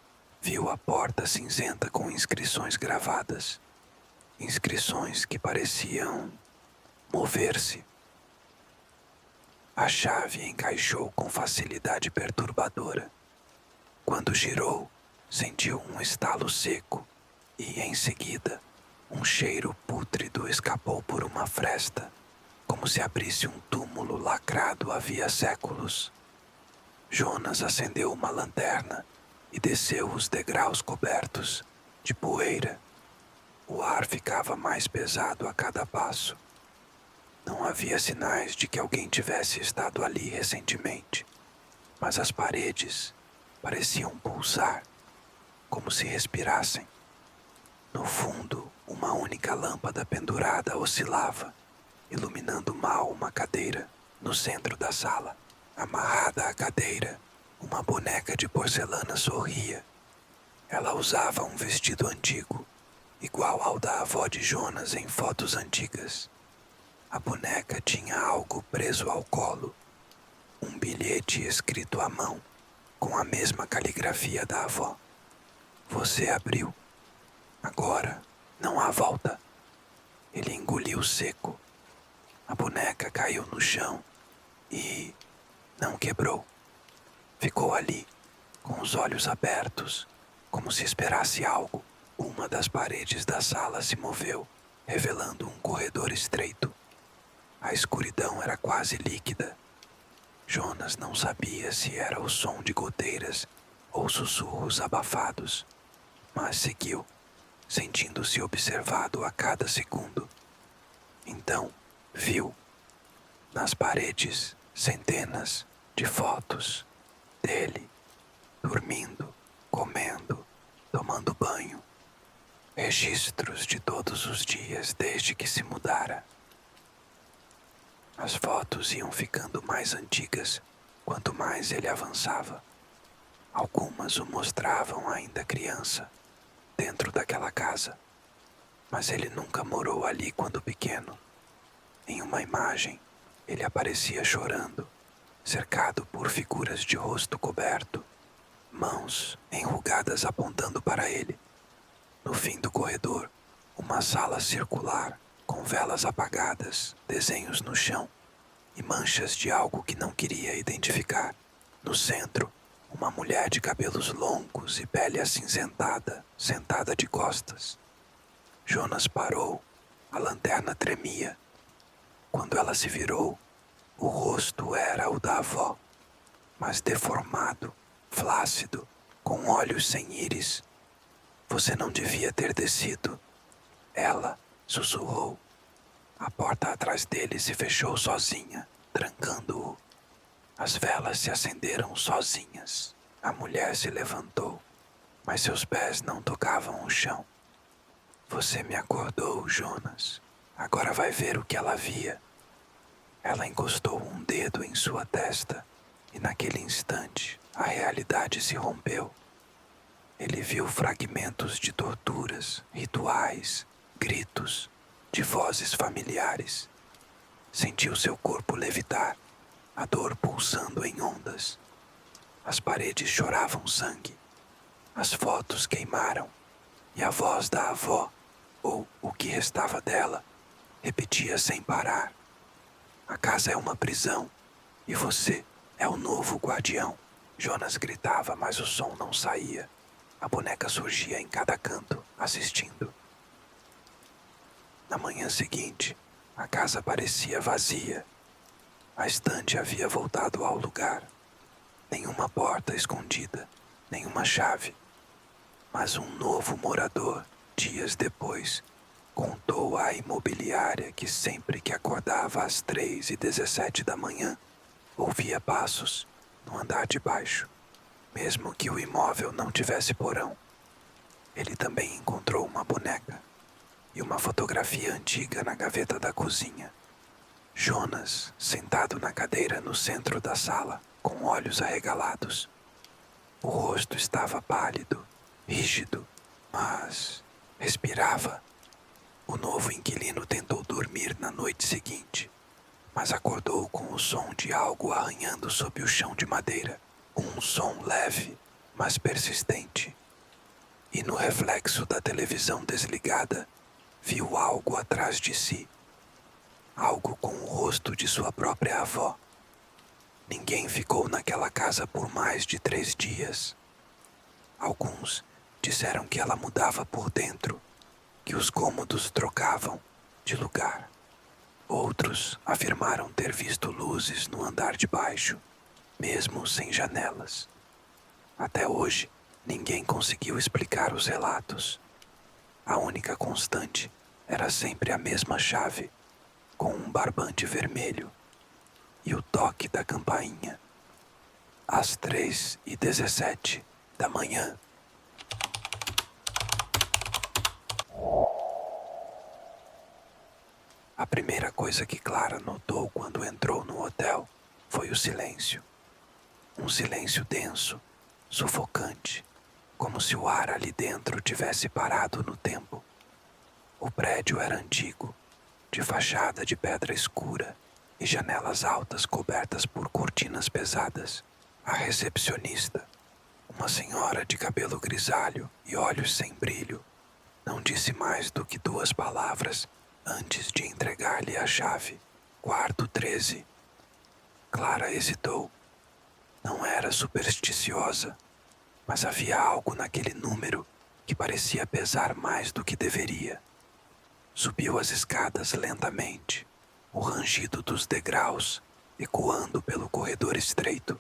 viu a porta cinzenta com inscrições gravadas. Inscrições que pareciam mover-se. A chave encaixou com facilidade perturbadora. Quando girou, sentiu um estalo seco e, em seguida, um cheiro pútrido escapou por uma fresta, como se abrisse um túmulo lacrado havia séculos. Jonas acendeu uma lanterna e desceu os degraus cobertos de poeira. O ar ficava mais pesado a cada passo. Não havia sinais de que alguém tivesse estado ali recentemente, mas as paredes pareciam pulsar, como se respirassem. No fundo, uma única lâmpada pendurada oscilava, iluminando mal uma cadeira no centro da sala. Amarrada à cadeira, uma boneca de porcelana sorria. Ela usava um vestido antigo, igual ao da avó de Jonas em fotos antigas. A boneca tinha algo preso ao colo, um bilhete escrito à mão, com a mesma caligrafia da avó. Você abriu. Agora não há volta. Ele engoliu seco. A boneca caiu no chão e não quebrou. Ficou ali, com os olhos abertos, como se esperasse algo. Uma das paredes da sala se moveu, revelando um corredor estreito. A escuridão era quase líquida. Jonas não sabia se era o som de goteiras ou sussurros abafados, mas seguiu, sentindo-se observado a cada segundo. Então, viu, nas paredes, centenas de fotos dele, dormindo, comendo, tomando banho. Registros de todos os dias desde que se mudara. As fotos iam ficando mais antigas quanto mais ele avançava. Algumas o mostravam ainda criança, dentro daquela casa, mas ele nunca morou ali quando pequeno. Em uma imagem, ele aparecia chorando, cercado por figuras de rosto coberto, mãos enrugadas apontando para ele. No fim do corredor, uma sala circular, com velas apagadas, desenhos no chão e manchas de algo que não queria identificar. No centro, uma mulher de cabelos longos e pele acinzentada, sentada de costas. Jonas parou, a lanterna tremia. Quando ela se virou, o rosto era o da avó, mas deformado, flácido, com olhos sem íris. Você não devia ter descido. Ela sussurrou. A porta atrás dele se fechou sozinha, trancando-o. As velas se acenderam sozinhas. A mulher se levantou, mas seus pés não tocavam o chão. Você me acordou, Jonas. Agora vai ver o que ela via. Ela encostou um dedo em sua testa e naquele instante a realidade se rompeu. Ele viu fragmentos de torturas, rituais, gritos, de vozes familiares. Sentiu seu corpo levitar, a dor pulsando em ondas. As paredes choravam sangue, as fotos queimaram e a voz da avó, ou o que restava dela, repetia sem parar. A casa é uma prisão e você é o novo guardião. Jonas gritava, mas o som não saía. A boneca surgia em cada canto, assistindo. Na manhã seguinte, a casa parecia vazia. A estante havia voltado ao lugar. Nenhuma porta escondida, nenhuma chave. Mas um novo morador, dias depois, contou à imobiliária que sempre que acordava às 3h17 da manhã, ouvia passos no andar de baixo, mesmo que o imóvel não tivesse porão. Ele também encontrou uma boneca e uma fotografia antiga na gaveta da cozinha. Jonas, sentado na cadeira no centro da sala, com olhos arregalados. O rosto estava pálido, rígido, mas respirava. O novo inquilino tentou dormir na noite seguinte, mas acordou com o som de algo arranhando sob o chão de madeira. Um som leve, mas persistente. E no reflexo da televisão desligada, viu algo atrás de si. Algo com o rosto de sua própria avó. Ninguém ficou naquela casa por mais de 3 dias. Alguns disseram que ela mudava por dentro, que os cômodos trocavam de lugar. Outros afirmaram ter visto luzes no andar de baixo, mesmo sem janelas. Até hoje, ninguém conseguiu explicar os relatos. A única constante era sempre a mesma chave, com um barbante vermelho, e o toque da campainha. Às 3h17 da manhã. A primeira coisa que Clara notou quando entrou no hotel foi o silêncio. Um silêncio denso, sufocante, como se o ar ali dentro tivesse parado no tempo. O prédio era antigo, de fachada de pedra escura e janelas altas cobertas por cortinas pesadas. A recepcionista, uma senhora de cabelo grisalho e olhos sem brilho, não disse mais do que 2 palavras antes de entregar-lhe a chave. Quarto 13. Clara hesitou. Não era supersticiosa, mas havia algo naquele número que parecia pesar mais do que deveria. Subiu as escadas lentamente, o rangido dos degraus ecoando pelo corredor estreito.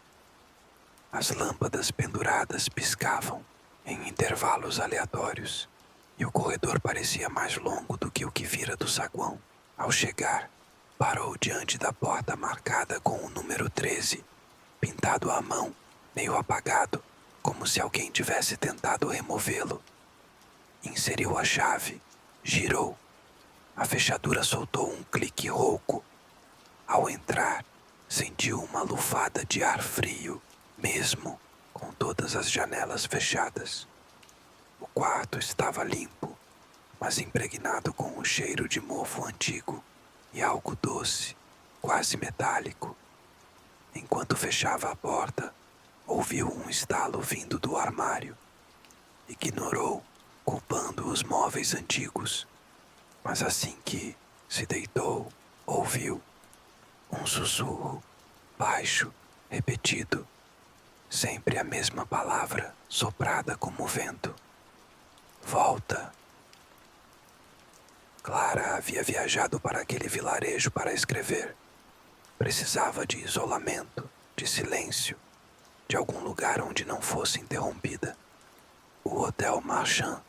As lâmpadas penduradas piscavam em intervalos aleatórios, e o corredor parecia mais longo do que o que vira do saguão. Ao chegar, parou diante da porta marcada com o número 13, pintado à mão, meio apagado, como se alguém tivesse tentado removê-lo. Inseriu a chave, girou. A fechadura soltou um clique rouco. Ao entrar, Sentiu uma lufada de ar frio, mesmo com todas as janelas fechadas. O quarto estava limpo, mas impregnado com o cheiro de mofo antigo e algo doce, quase metálico. Enquanto fechava a porta, ouviu um estalo vindo do armário. Ignorou, culpando os móveis antigos. Mas assim que se deitou, ouviu um sussurro, baixo, repetido. Sempre a mesma palavra, soprada como vento. Volta. Clara havia viajado para aquele vilarejo para escrever. Precisava de isolamento, de silêncio, de algum lugar onde não fosse interrompida. O Hotel Marchand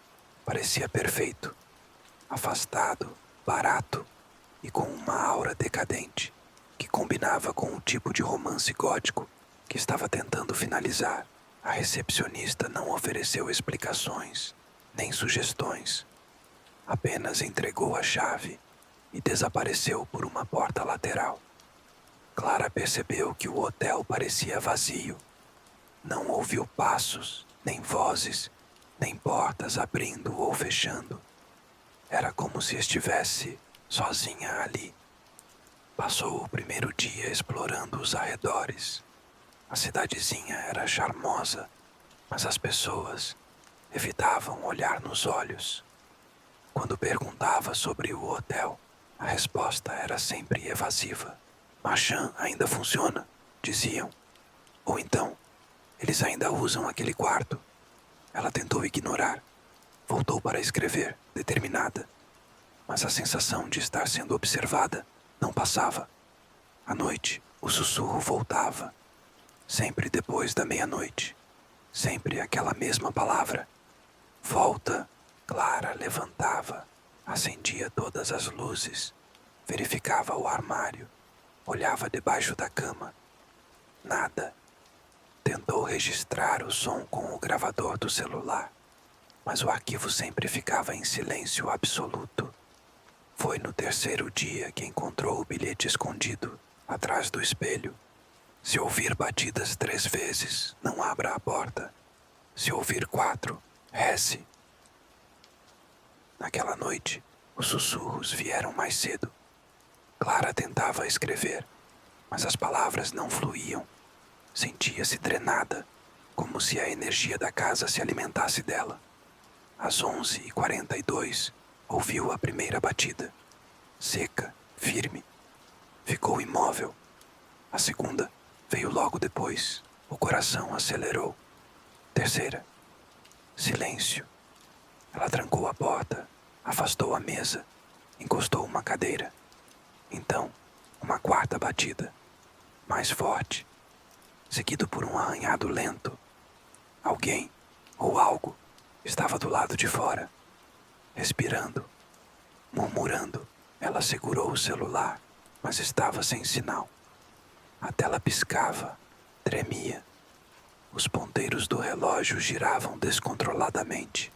parecia perfeito, afastado, barato e com uma aura decadente que combinava com o tipo de romance gótico que estava tentando finalizar. A recepcionista não ofereceu explicações, nem sugestões. Apenas entregou a chave e desapareceu por uma porta lateral. Clara percebeu que o hotel parecia vazio. Não ouviu passos, nem vozes, nem portas abrindo ou fechando. Era como se estivesse sozinha ali. Passou o primeiro dia explorando os arredores. A cidadezinha era charmosa, mas as pessoas evitavam olhar nos olhos. Quando perguntava sobre o hotel, a resposta era sempre evasiva. Marchand ainda funciona, diziam. Ou então, eles ainda usam aquele quarto. Ela tentou ignorar. Voltou para escrever, determinada. Mas a sensação de estar sendo observada não passava. À noite, o sussurro voltava. Sempre depois da meia-noite. Sempre aquela mesma palavra. Volta. Clara levantava, acendia todas as luzes, verificava o armário, olhava debaixo da cama. Nada. Tentou registrar o som com o gravador do celular, mas o arquivo sempre ficava em silêncio absoluto. Foi no terceiro dia que encontrou o bilhete escondido, atrás do espelho. Se ouvir batidas 3 vezes, não abra a porta. Se ouvir 4, reze. Naquela noite, os sussurros vieram mais cedo. Clara tentava escrever, mas as palavras não fluíam. Sentia-se drenada, como se a energia da casa se alimentasse dela. Às 11h42, ouviu a primeira batida. Seca, firme. Ficou imóvel. A segunda veio logo depois. O coração acelerou. Terceira. Silêncio. Ela trancou a porta, afastou a mesa, encostou uma cadeira. Então, uma quarta batida, mais forte, seguido por um arranhado lento. Alguém, ou algo, estava do lado de fora, respirando, murmurando. Ela segurou o celular, mas estava sem sinal. A tela piscava, tremia. Os ponteiros do relógio giravam descontroladamente.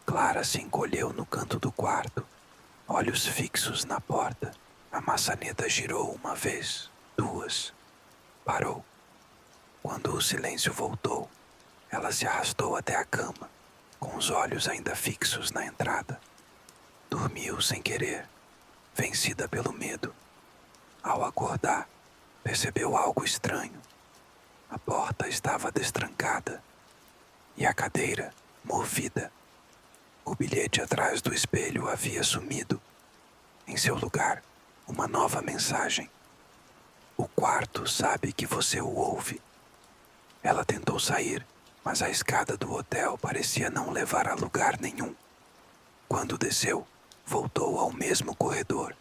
Clara se encolheu no canto do quarto, olhos fixos na porta. A maçaneta girou uma vez, 2. Parou. Quando o silêncio voltou, ela se arrastou até a cama, com os olhos ainda fixos na entrada. Dormiu sem querer, vencida pelo medo. Ao acordar, percebeu algo estranho. A porta estava destrancada e a cadeira movida. O bilhete atrás do espelho havia sumido. Em seu lugar, uma nova mensagem. O quarto sabe que você o ouve. Ela tentou sair, mas a escada do hotel parecia não levar a lugar nenhum. Quando desceu, voltou ao mesmo corredor.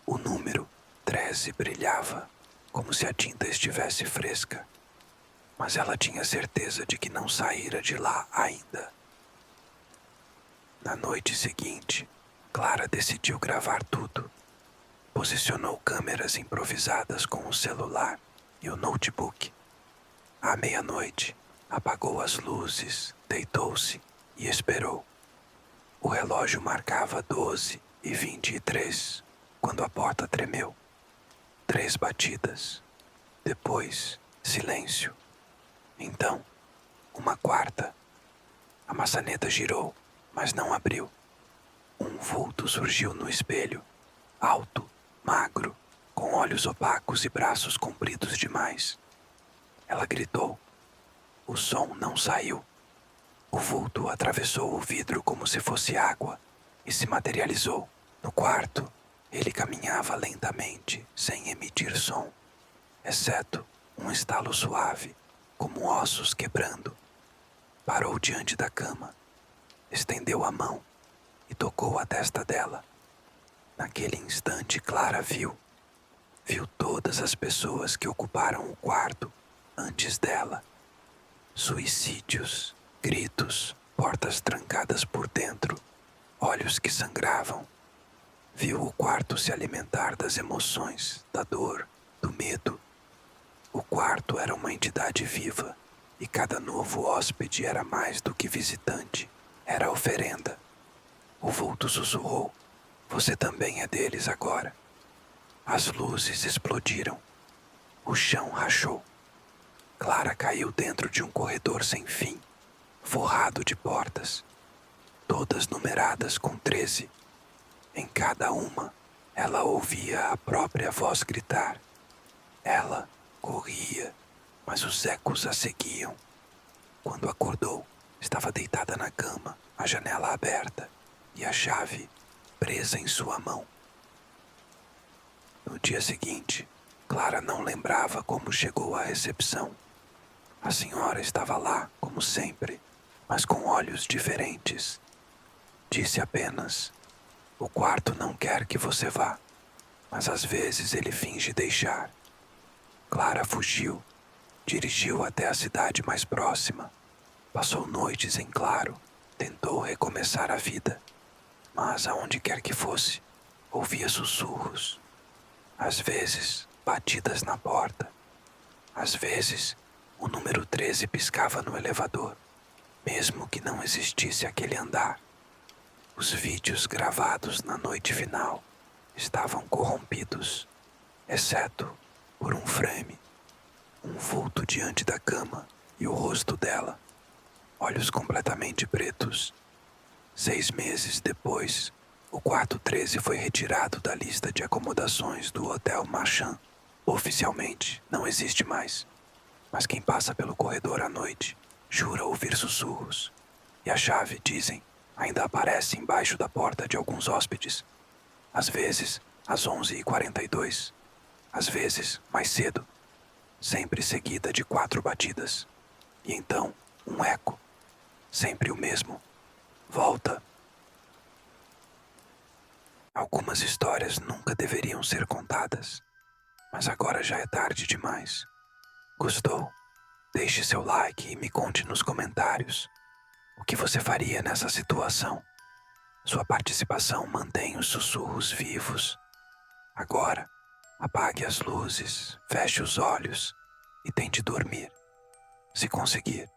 O número 13 brilhava, como se a tinta estivesse fresca. Mas ela tinha certeza de que não saíra de lá ainda. Na noite seguinte, Clara decidiu gravar tudo. Posicionou câmeras improvisadas com o celular e o notebook. À meia-noite, apagou as luzes, deitou-se e esperou. O relógio marcava 12h23, quando a porta tremeu. 3 batidas. Depois, silêncio. Então, uma quarta. A maçaneta girou, mas não abriu. Um vulto surgiu no espelho, alto, magro, com olhos opacos e braços compridos demais. Ela gritou. O som não saiu. O vulto atravessou o vidro como se fosse água e se materializou. No quarto, ele caminhava lentamente, sem emitir som, exceto um estalo suave, como ossos quebrando. Parou diante da cama, estendeu a mão e tocou a testa dela. Naquele instante, Clara viu todas as pessoas que ocuparam o quarto antes dela. Suicídios, gritos, portas trancadas por dentro, olhos que sangravam. Viu o quarto se alimentar das emoções, da dor, do medo. O quarto era uma entidade viva e cada novo hóspede era mais do que visitante, era oferenda. O vulto sussurrou: você também é deles agora. As luzes explodiram. O chão rachou. Clara caiu dentro de um corredor sem fim, forrado de portas, todas numeradas com 13. Em cada uma, ela ouvia a própria voz gritar. Ela corria, mas os ecos a seguiam. Quando acordou, estava deitada na cama, a janela aberta e a chave presa em sua mão. No dia seguinte, Clara não lembrava como chegou à recepção. A senhora estava lá, como sempre, mas com olhos diferentes. Disse apenas: o quarto não quer que você vá, mas às vezes ele finge deixar. Clara fugiu, dirigiu até a cidade mais próxima. Passou noites em claro, tentou recomeçar a vida, mas aonde quer que fosse, ouvia sussurros. Às vezes, batidas na porta. Às vezes, o número 13 piscava no elevador, mesmo que não existisse aquele andar. Os vídeos gravados na noite final estavam corrompidos, exceto por um frame, um vulto diante da cama e o rosto dela, olhos completamente pretos. 6 meses depois, o quarto 13 foi retirado da lista de acomodações do Hotel Marchand. Oficialmente, não existe mais. Mas quem passa pelo corredor à noite jura ouvir sussurros. E a chave, dizem, ainda aparece embaixo da porta de alguns hóspedes. Às vezes, às 11h42. Às vezes, mais cedo. Sempre seguida de 4 batidas. E então, um eco. Sempre o mesmo. Volta. Algumas histórias nunca deveriam ser contadas. Mas agora já é tarde demais. Gostou? Deixe seu like e me conte nos comentários o que você faria nessa situação. Sua participação mantém os sussurros vivos. Agora, apague as luzes, feche os olhos e tente dormir. Se conseguir,